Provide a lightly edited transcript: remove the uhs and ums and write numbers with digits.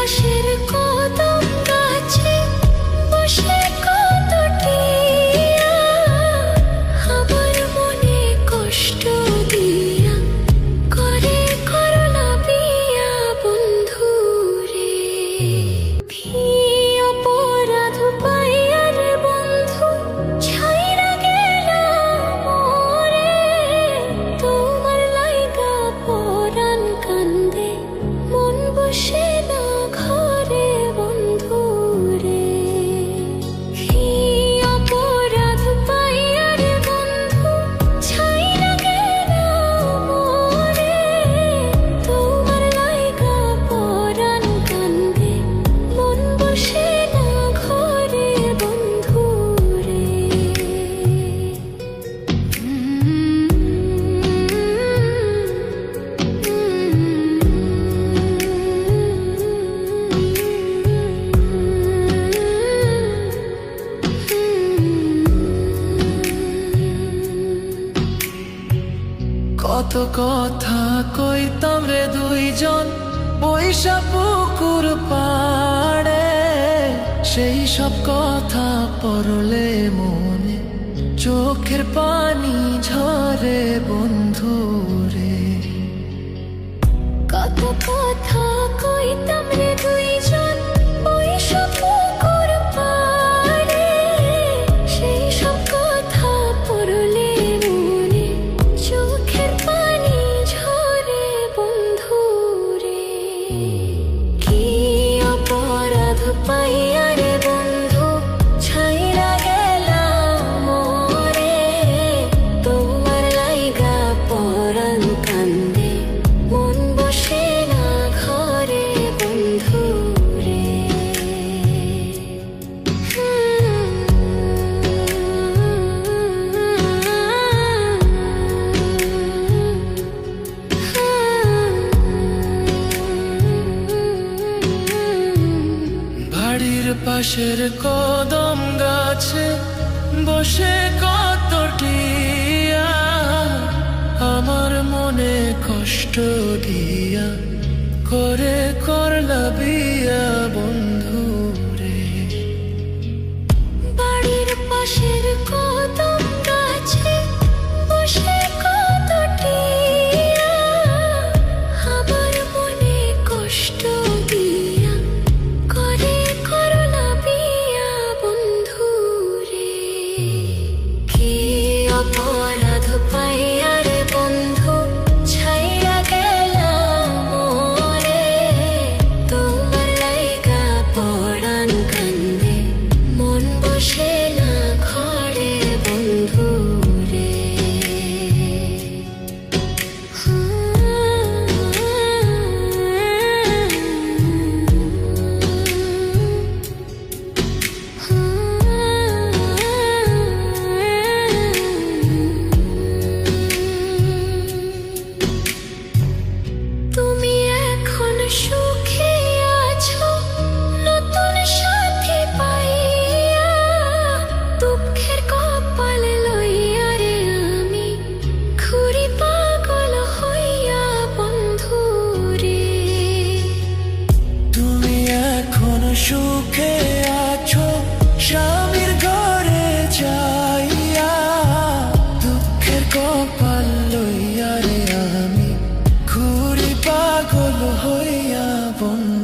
পাশের কদম গাছে বসে কত টিয়া আমার মনে কষ্ট দিয়া করে করলা বিয়া বন্ধু রে। অপরাধ পাইয়া রে বন্ধু ছাইরা গেলাম মোরে, তোমার লাইগা পরাণ কান্দে মন বসে না ঘরে বন্ধু রে। অপরাধ পাইয়া রে বন্ধু ছাইরা গেলাম মোরে, তোমার লাইগা পরাণ কান্দে মন বসে না ঘরে বন্ধু রে। কত কথা কইতাম রে দুইজন বৈশা পুকুর পাড়ে, সেই সব কথা পড়লে মনে চোখের পানি ঝরে বন্ধু রে। কত কথা কইতাম রে দুইজন বৈশা পুকুর পাড়ে, সেই সব কথা পড়লে মনে চোখের পানি ঝরে বন্ধু রে। কি অপরাধ পাইয়া রে বন্ধু ছাইরা গেলাম মোরে, তোমার লাইগা পরাণ কান্দে মন বসে না ঘরে বন্ধু রে। বাড়ির পাশের কদম গাছে বসে কত টিয়া আমার মনে কষ্ট দিয়া করে করলা বিয়া বন্ধু রে। বাড়ির পাশের কদম গাছে বসে কত টিয়া আমার মনে কষ্ট দিয়া করে করলা বিয়া বন্ধু রে। কি অপরাধ পাইয়া রে বন্ধু ছাইরা গেলাম মোরে, তোমার লাইগা পরাণ কান্দে মন বসে না ঘরে বন্ধু রে। তুমি এখন সুখে আছো নতুন সাথী পাইয়া, দুঃখের কপাল লইয়া রে আমি ঘুরি পাগল হইয়া বন্ধু রে। তুমি এখন সুখে আছো স্বামীর ঘরে যাইয়া, দুঃখের কপাল লইয়া রে আমি ঘুরি পাগল হইয়া বন্ধু